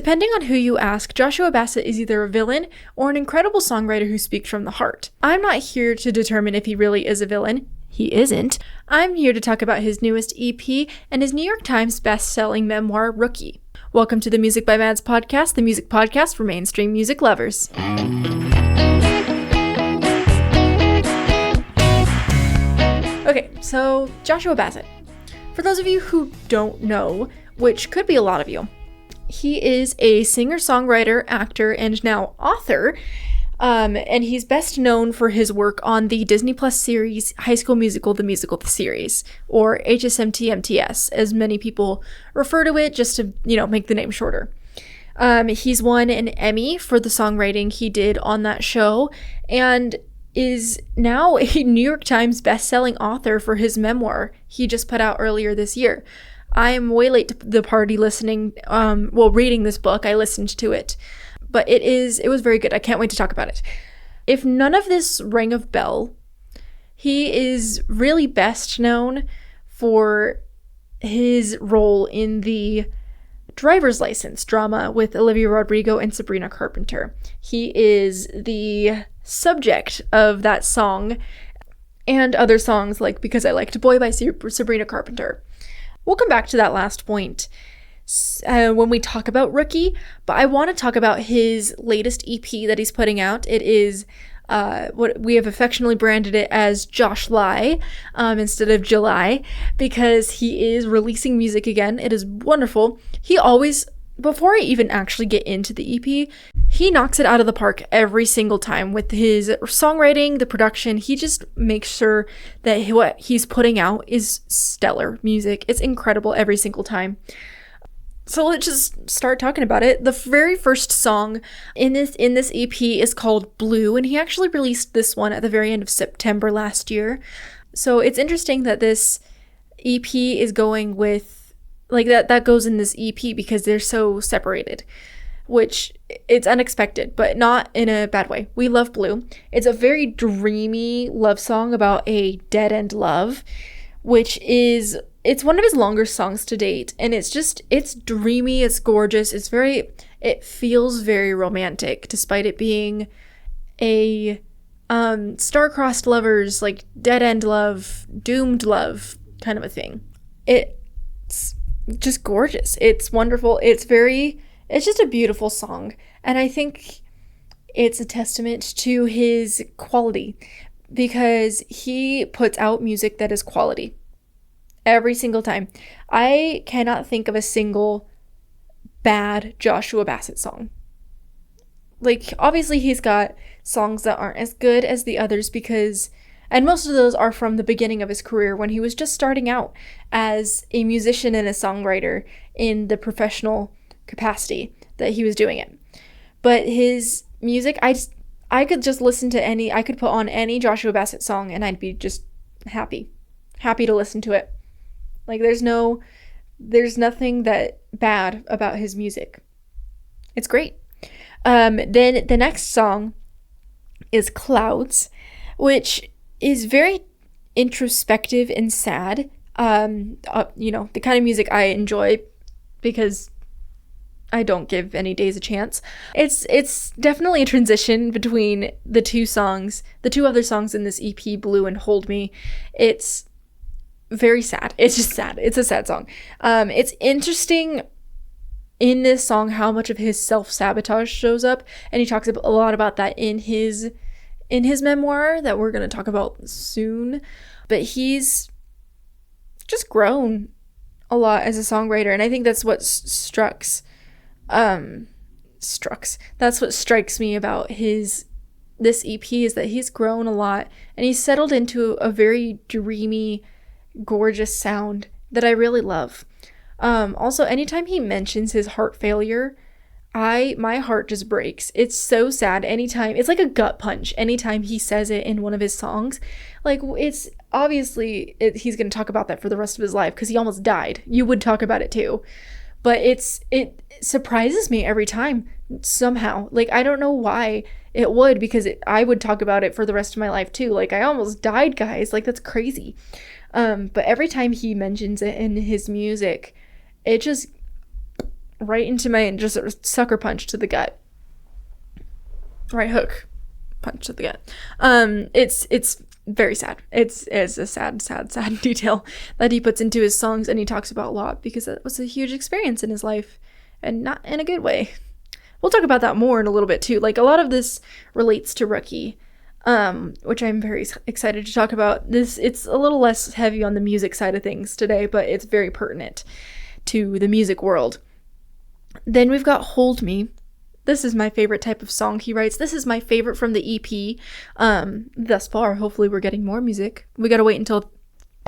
Depending on who you ask, Joshua Bassett is either a villain or an incredible songwriter who speaks from the heart. I'm not here to determine if he really is a villain. He isn't. I'm here to talk about his newest EP and his New York Times best-selling memoir, Rookie. Welcome to the Music by Mads podcast, the music podcast for mainstream music lovers. Okay, so Joshua Bassett. For those of you who don't know, which could be a lot of you, he is a singer-songwriter, actor, and now author, and he's best known for his work on the Disney Plus series High School Musical, the Musical the Series, or HSMT-MTS, as many people refer to it, just to, make the name shorter. He's won an Emmy for the songwriting he did on that show, and is now a New York Times best-selling author for his memoir he just put out earlier this year. I am way late to the party reading this book. I listened to it, but it was very good. I can't wait to talk about it. If none of this rang a bell, he is really best known for his role in the Driver's License drama with Olivia Rodrigo and Sabrina Carpenter. He is the subject of that song and other songs like Because I Liked a Boy by Sabrina Carpenter. We'll come back to that last point when we talk about Rookie, but I want to talk about his latest EP that he's putting out. It is what we have affectionately branded it as Josh Lie instead of July, because he is releasing music again. It is wonderful. He always, before I even actually get into the EP, he knocks it out of the park every single time with his songwriting, the production. He just makes sure that what he's putting out is stellar music. It's incredible every single time. So let's just start talking about it. The very first song in this EP is called Blue, and he actually released this one at the very end of September last year. So it's interesting that this EP is going with, that goes in this EP because they're so separated, which it's unexpected, but not in a bad way. We love Blue. It's a very dreamy love song about a dead-end love, it's one of his longer songs to date, and it's dreamy, it's gorgeous, it feels very romantic, despite it being a star-crossed lovers, dead-end love, doomed love kind of a thing. It's just gorgeous. It's wonderful. It's just a beautiful song, and I think it's a testament to his quality, because he puts out music that is quality every single time. I cannot think of a single bad Joshua Bassett song. Obviously he's got songs that aren't as good as the others and most of those are from the beginning of his career when he was just starting out as a musician and a songwriter in the professional capacity that he was doing it. But his music, I could just listen to I could put on any Joshua Bassett song and I'd be just happy to listen to it. There's nothing that bad about his music. It's great. Then the next song is Clouds, which is very introspective and sad. The kind of music I enjoy because I don't give any days a chance. It's definitely a transition between the two other songs in this EP, Blue and Hold Me. It's very sad. It's just sad. It's a sad song. It's interesting in this song how much of his self-sabotage shows up, and he talks a lot about that in his memoir that we're going to talk about soon. But he's just grown a lot as a songwriter, and I think that's what that's what strikes me about this EP, is that he's grown a lot and he's settled into a very dreamy, gorgeous sound that I really love. Also, anytime he mentions his heart failure, my heart just breaks. It's so sad. It's like a gut punch anytime he says it in one of his songs. It's obviously he's going to talk about that for the rest of his life because he almost died. You would talk about it too. But it surprises me every time somehow. I don't know why it would, because I would talk about it for the rest of my life too. I almost died, guys. That's crazy. But every time he mentions it in his music, it just right into my, just a sucker punch to the gut. Right hook punch to the gut. It's very sad. It's a sad detail that he puts into his songs, and he talks about a lot because that was a huge experience in his life, and not in a good way. We'll talk about that more in a little bit too. Like, a lot of this relates to Rookie, which I'm very excited to talk about. It's a little less heavy on the music side of things today, but it's very pertinent to the music world. Then we've got Hold Me. This is my favorite type of song he writes. This is my favorite from the EP thus far. Hopefully we're getting more music. We gotta wait until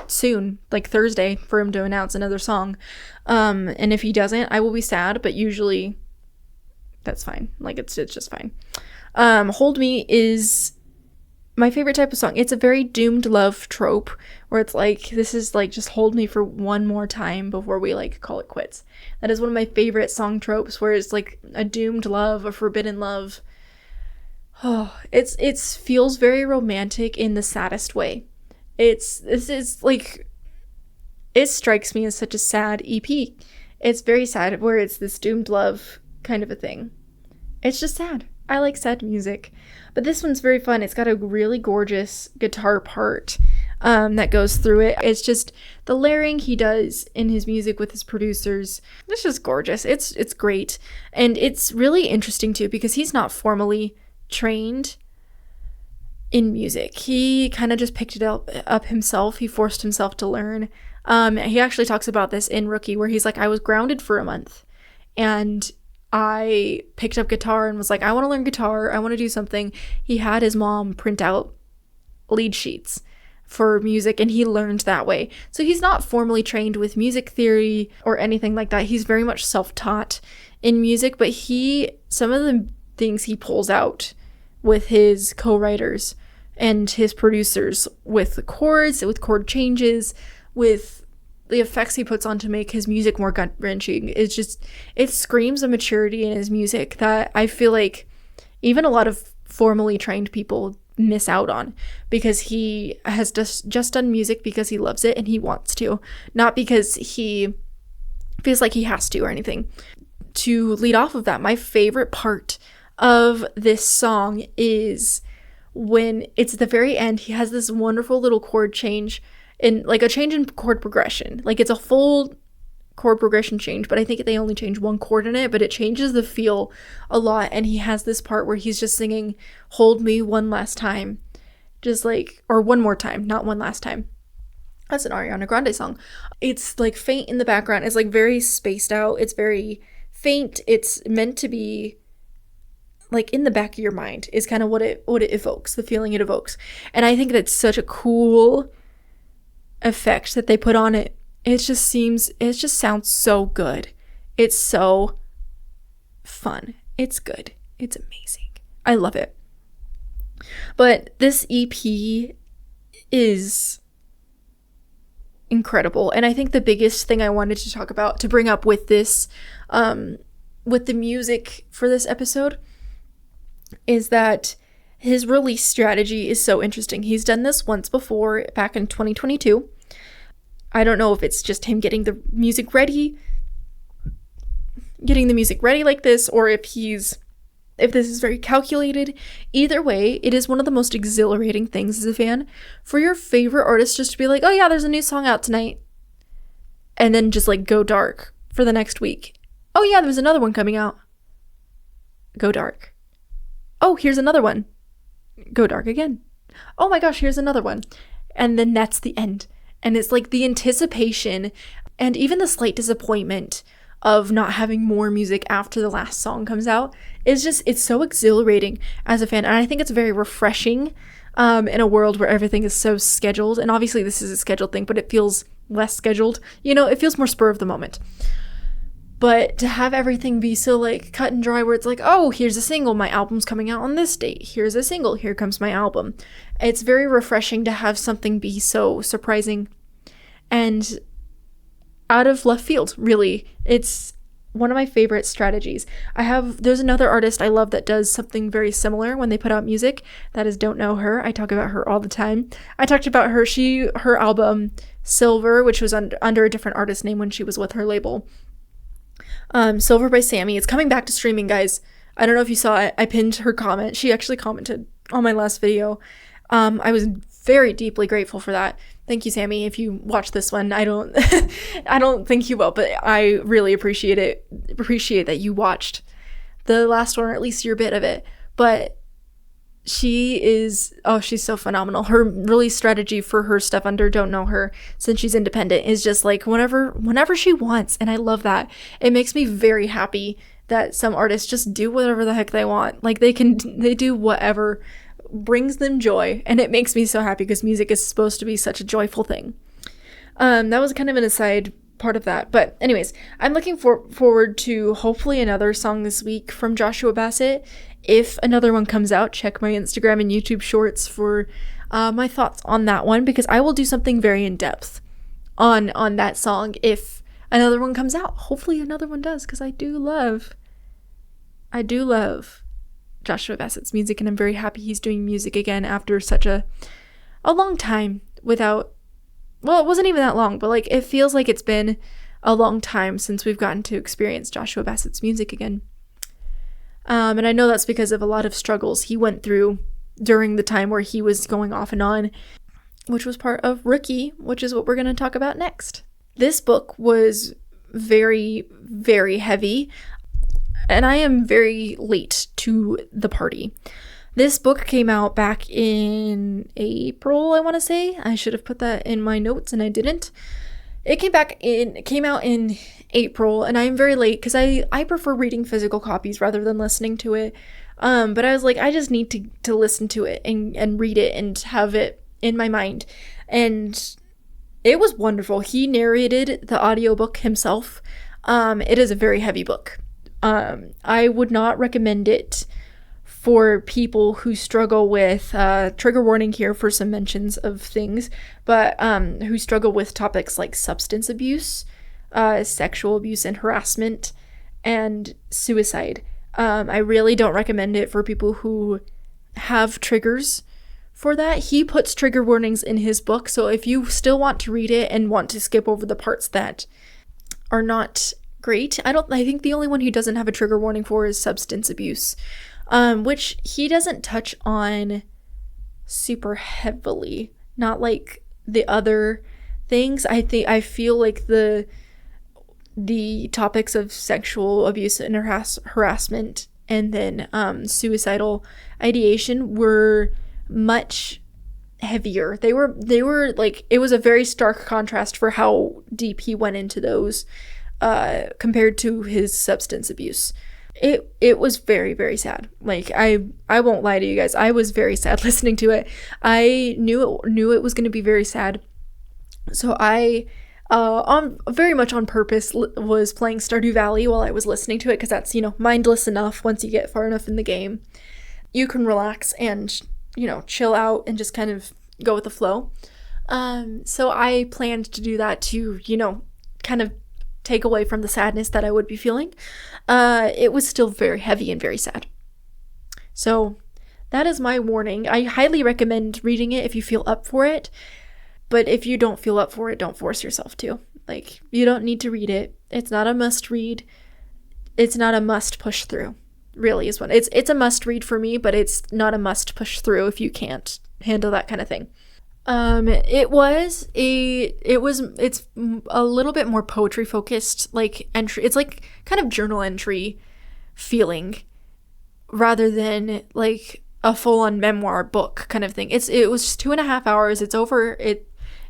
soon, like Thursday, for him to announce another song. And if he doesn't, I will be sad, but usually that's fine. Like, it's just fine. Hold Me is my favorite type of song. It's a very doomed love trope where it's like, this is like, just hold me for one more time before we like call it quits. That is one of my favorite song tropes, where it's like a doomed love, a forbidden love. Oh, it feels very romantic in the saddest way. This is like, it strikes me as such a sad EP. It's very sad, where it's this doomed love kind of a thing. It's just sad. I like sad music. But this one's very fun. It's got a really gorgeous guitar part that goes through it. It's just the layering he does in his music with his producers. It's just gorgeous. It's great. And it's really interesting too, because he's not formally trained in music. He kind of just picked it up himself. He forced himself to learn. He actually talks about this in Rookie, where he's like, I was grounded for a month, and I picked up guitar and was like, I want to learn guitar. I want to do something. He had his mom print out lead sheets for music, and he learned that way. So he's not formally trained with music theory or anything like that. He's very much self-taught in music, but some of the things he pulls out with his co-writers and his producers, with chords, with chord changes, with the effects he puts on to make his music more gut-wrenching. It screams a maturity in his music that I feel like even a lot of formally trained people miss out on, because he has just done music because he loves it and he wants to, not because he feels like he has to or anything. To lead off of that, my favorite part of this song is when it's at the very end. He has this wonderful little chord change, in like a change in chord progression. Like, it's a full chord progression change, but I think they only change one chord in it, but it changes the feel a lot. And he has this part where he's just singing Hold Me One Last Time, just like, or one more time, not one last time. That's an Ariana Grande song. It's like faint in the background. It's like very spaced out. It's very faint. It's meant to be like in the back of your mind, is kind of what it evokes, the feeling it evokes. And I think that's such a cool effect that they put on it. It just sounds so good. It's so fun. It's good. It's amazing. I love it. But this EP is incredible. And I think the biggest thing I wanted to talk about, to bring up with this, with the music for this episode, is that his release strategy is so interesting. He's done this once before, back in 2022. I don't know if it's just him getting the music ready like this, or if this is very calculated. Either way, it is one of the most exhilarating things as a fan for your favorite artist just to be like, oh yeah, there's a new song out tonight, and then just like go dark for the next week. Oh yeah, there's another one coming out. Go dark. Oh, here's another one. Go dark again. Oh my gosh, here's another one. And then that's the end. And it's like the anticipation and even the slight disappointment of not having more music after the last song comes out is just, it's so exhilarating as a fan. And I think it's very refreshing in a world where everything is so scheduled. And obviously this is a scheduled thing, but it feels less scheduled. You know, it feels more spur of the moment. But to have everything be so like cut and dry, where it's like, oh, here's a single, my album's coming out on this date. Here's a single, here comes my album. It's very refreshing to have something be so surprising and out of left field, really. It's one of my favorite strategies. There's another artist I love that does something very similar when they put out music. That is Don't Know Her. I talk about her all the time. I talked about her album Silver, which was under a different artist name when she was with her label. Silver by Sammy. It's coming back to streaming, guys. I don't know if you saw it. I pinned her comment. She actually commented on my last video. I was very deeply grateful for that. Thank you, Sammy. If you watch this one, I don't I don't think you will, but I really appreciate it. Appreciate that you watched the last one, or at least your bit of it. But she's so phenomenal. Her release strategy for her stuff under Don't Know Her, since she's independent, is just like whenever she wants, and I love that. It makes me very happy that some artists just do whatever the heck they want. Like they do whatever brings them joy, and it makes me so happy because music is supposed to be such a joyful thing. That was kind of an aside part of that, but anyways, I'm looking forward to hopefully another song this week from Joshua Bassett. If another one comes out, check my Instagram and YouTube shorts for my thoughts on that one, because I will do something very in depth on that song if another one comes out. Hopefully another one does, because I do love Joshua Bassett's music, and I'm very happy he's doing music again after such a long time without, well, it wasn't even that long, but like it feels like it's been a long time since we've gotten to experience Joshua Bassett's music again. And I know that's because of a lot of struggles he went through during the time where he was going off and on, which was part of Rookie, which is what we're going to talk about next. This book was very, very heavy, and I am very late to the party. This book came out back in April, I want to say. I should have put that in my notes, and I didn't. It came out in April, and I'm very late because I prefer reading physical copies rather than listening to it. But I was like, I just need to listen to it and read it and have it in my mind. And it was wonderful. He narrated the audiobook himself. It is a very heavy book. I would not recommend it for people who struggle with, trigger warning here for some mentions of things, but who struggle with topics like substance abuse, sexual abuse and harassment, and suicide. I really don't recommend it for people who have triggers for that. He puts trigger warnings in his book, so if you still want to read it and want to skip over the parts that are not great, I think the only one he doesn't have a trigger warning for is substance abuse. Which he doesn't touch on super heavily, not like the other things. I feel like the topics of sexual abuse and harassment and then suicidal ideation were much heavier. They were like, it was a very stark contrast for how deep he went into those compared to his substance abuse. It was very, very sad. Like, I won't lie to you guys. I was very sad listening to it. I knew it was going to be very sad. So I, very much on purpose, was playing Stardew Valley while I was listening to it, because that's, mindless enough once you get far enough in the game. You can relax and, chill out and just kind of go with the flow. So I planned to do that to, kind of take away from the sadness that I would be feeling. It was still very heavy and very sad. So that is my warning. I highly recommend reading it if you feel up for it. But if you don't feel up for it, don't force yourself to. Like, you don't need to read it. It's not a must read. It's not a must push through. Really is one. It's a must read for me, but it's not a must push through if you can't handle that kind of thing. It's a little bit more poetry focused, like entry. It's like kind of journal entry feeling rather than like a full on memoir book kind of thing. It was just 2.5 hours.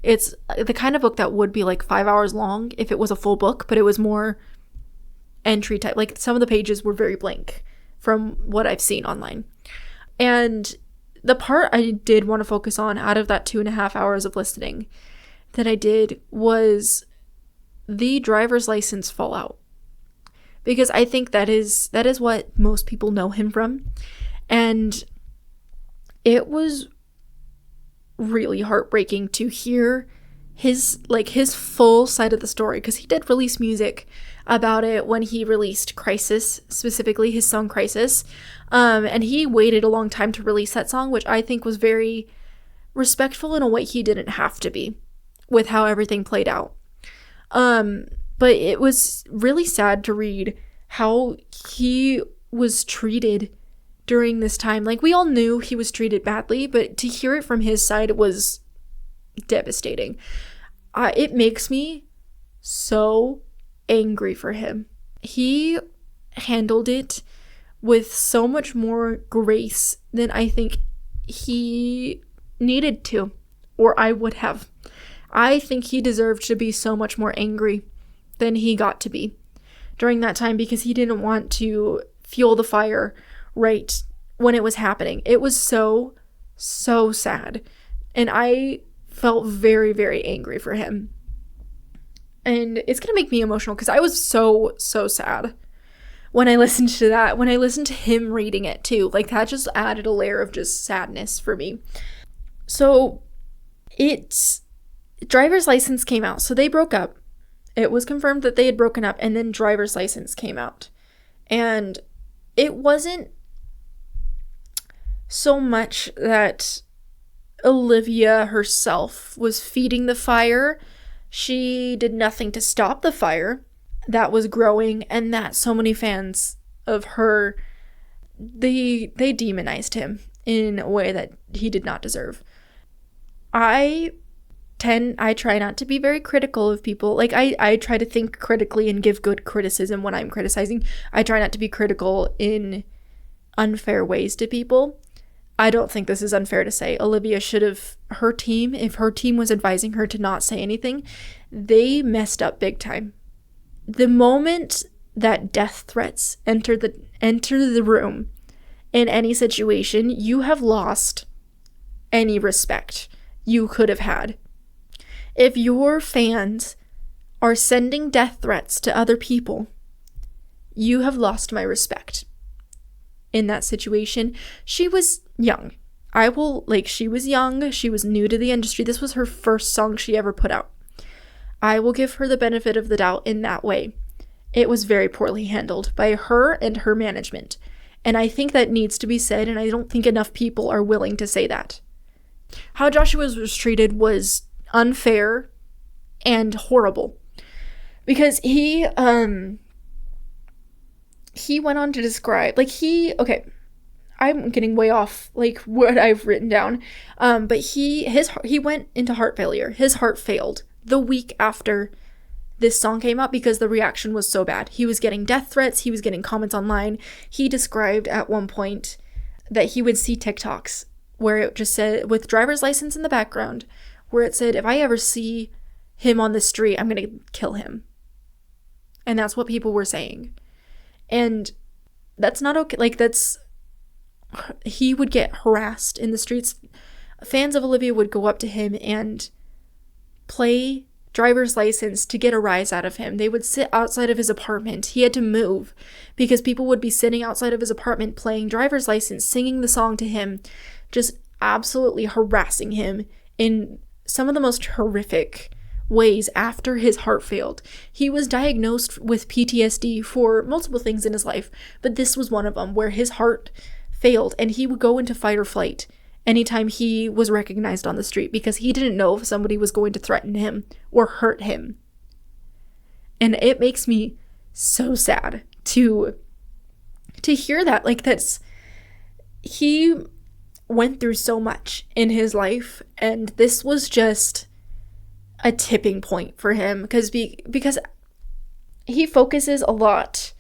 It's the kind of book that would be like 5 hours long if it was a full book, but it was more entry type. Like some of the pages were very blank from what I've seen online. And the part I did want to focus on out of that 2.5 hours of listening that I did was the driver's license fallout. Because I think that is what most people know him from. And it was really heartbreaking to hear his full side of the story, because he did release music about it when he released Crisis, specifically his song Crisis. And he waited a long time to release that song, which I think was very respectful in a way he didn't have to be with how everything played out. But it was really sad to read how he was treated during this time. Like, we all knew he was treated badly, but to hear it from his side was devastating. It makes me so angry for him. He handled it with so much more grace than I think he needed to, or I would have. I think he deserved to be so much more angry than he got to be during that time, because he didn't want to fuel the fire right when it was happening. It was so sad. And I felt very, very angry for him. And it's going to make me emotional because I was so sad when I listened to that. When I listened to him reading it too. Like, that just added a layer of just sadness for me. So, driver's license came out. So they broke up. It was confirmed that they had broken up, and then driver's license came out. And it wasn't so much that Olivia herself was feeding the fire. She did nothing to stop the fire that was growing, and that so many fans of her, they demonized him in a way that he did not deserve. I try not to be very critical of people. Like, I try to think critically and give good criticism when I'm criticizing. I try not to be critical in unfair ways to people. I don't think this is unfair to say. Olivia should have, if her team was advising her to not say anything, they messed up big time. The moment that death threats enter the room in any situation, you have lost any respect you could have had. If your fans are sending death threats to other people, you have lost my respect. In that situation, she was young. She was young. She was new to the industry. This was her first song she ever put out. I will give her the benefit of the doubt in that way. It was very poorly handled by her and her management. And I think that needs to be said, and I don't think enough people are willing to say that. How Joshua was treated was unfair and horrible. Because he went on to describe, I'm getting way off, what I've written down. But he went into heart failure. His heart failed the week after this song came out because the reaction was so bad. He was getting death threats. He was getting comments online. He described at one point that he would see TikToks where it just said, with driver's license in the background, where it said, if I ever see him on the street, I'm going to kill him. And that's what people were saying. And that's not okay. He would get harassed in the streets. Fans of Olivia would go up to him and play driver's license to get a rise out of him. They would sit outside of his apartment. He had to move because people would be sitting outside of his apartment playing driver's license, singing the song to him, just absolutely harassing him in some of the most horrific ways after his heart failed. He was diagnosed with PTSD for multiple things in his life, but this was one of them where his heart failed and he would go into fight or flight anytime he was recognized on the street because he didn't know if somebody was going to threaten him or hurt him. And it makes me so sad to hear that. He went through so much in his life, and this was just a tipping point for him because he focuses a lot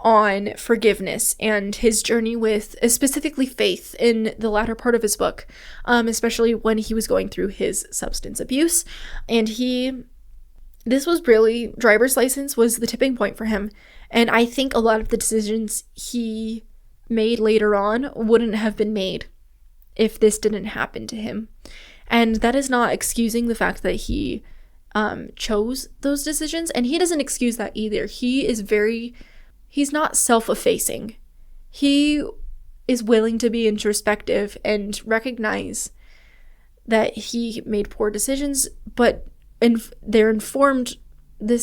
on forgiveness and his journey with specifically faith in the latter part of his book, especially when he was going through his substance abuse. And this was really, driver's license was the tipping point for him. And I think a lot of the decisions he made later on wouldn't have been made if this didn't happen to him. And that is not excusing the fact that he chose those decisions. And he doesn't excuse that either. He's not self-effacing. He is willing to be introspective and recognize that he made poor decisions, but this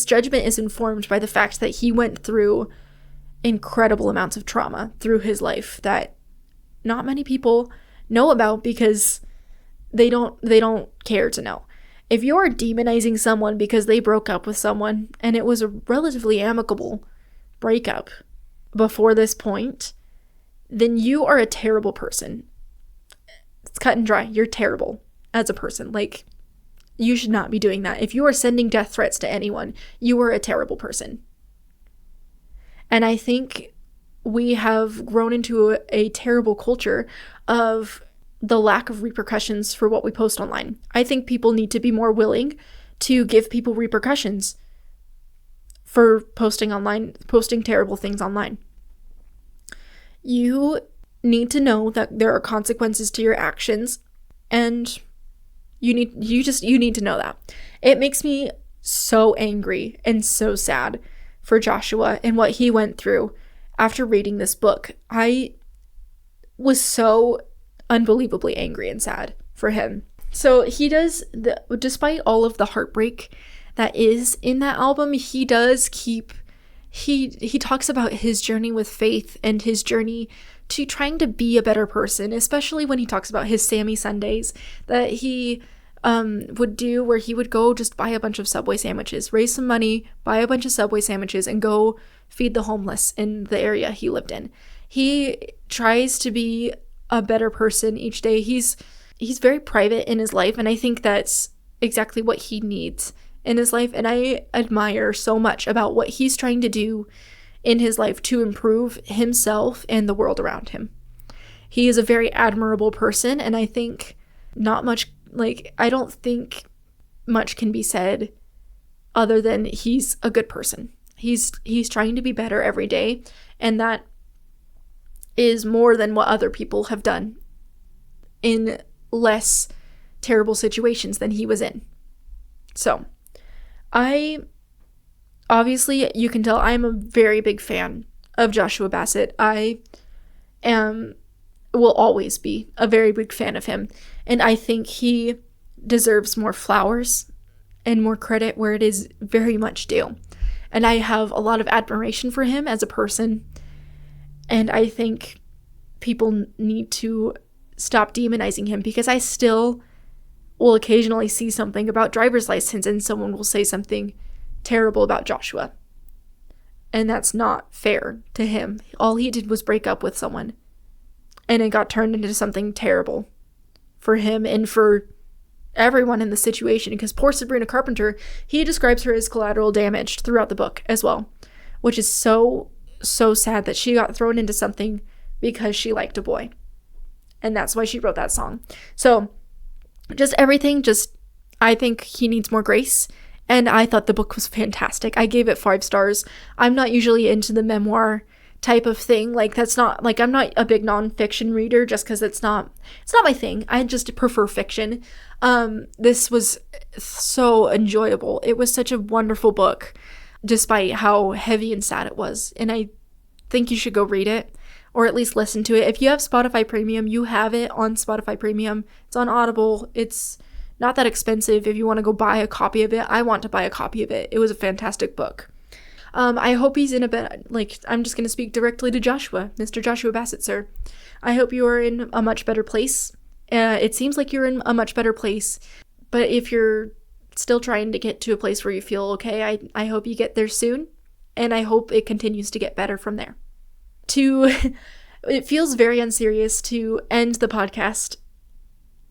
judgment is informed by the fact that he went through incredible amounts of trauma through his life that not many people know about because they don't care to know. If you're demonizing someone because they broke up with someone and it was a relatively amicable breakup before this point, then you are a terrible person. It's cut and dry. You're terrible as a person. Like, you should not be doing that. If you are sending death threats to anyone, you are a terrible person. And I think we have grown into a terrible culture of the lack of repercussions for what we post online. I think people need to be more willing to give people repercussions for posting terrible things online. You need to know that there are consequences to your actions, and you need to know that. It makes me so angry and so sad for Joshua and what he went through after reading this book. I was so unbelievably angry and sad for him. So he does, despite all of the heartbreak that is in that album, he talks about his journey with faith and his journey to trying to be a better person, especially when he talks about his Sammy Sundays that he would do, where he would go just buy a bunch of Subway sandwiches, raise some money, buy a bunch of Subway sandwiches, and go feed the homeless in the area he lived in. He tries to be a better person each day. He's very private in his life, and I think that's exactly what he needs in his life, and I admire so much about what he's trying to do in his life to improve himself and the world around him. He is a very admirable person, and I think I don't think much can be said other than he's a good person. He's trying to be better every day, and that is more than what other people have done in less terrible situations than he was in. So, obviously, you can tell I'm a very big fan of Joshua Bassett. I will always be a very big fan of him, and I think he deserves more flowers and more credit where it is very much due. And I have a lot of admiration for him as a person, and I think people need to stop demonizing him, because I still will occasionally see something about driver's license and someone will say something terrible about Joshua. And that's not fair to him. All he did was break up with someone, and it got turned into something terrible for him and for everyone in the situation, because poor Sabrina Carpenter, he describes her as collateral damage throughout the book as well, which is so sad that she got thrown into something because she liked a boy. And that's why she wrote that song. So I think he needs more grace. And I thought the book was fantastic. I gave it 5 stars. I'm not usually into the memoir type of thing. That's not, I'm not a big nonfiction reader just because it's not my thing. I just prefer fiction. This was so enjoyable. It was such a wonderful book, despite how heavy and sad it was. And I think you should go read it, or at least listen to it. If you have Spotify Premium, you have it on Spotify Premium. It's on Audible. It's not that expensive if you want to go buy a copy of it. I want to buy a copy of it. It was a fantastic book. I hope he's in a bit, I'm just going to speak directly to Joshua, Mr. Joshua Bassett, sir. I hope you are in a much better place. It seems like you're in a much better place, but if you're still trying to get to a place where you feel okay, I hope you get there soon, and I hope it continues to get better from there. It feels very unserious to end the podcast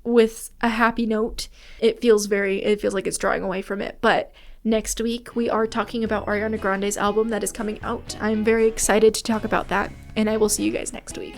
with a happy note. It feels like it's drawing away from it, but next week we are talking about Ariana Grande's album that is coming out. I'm very excited to talk about that, and I will see you guys next week.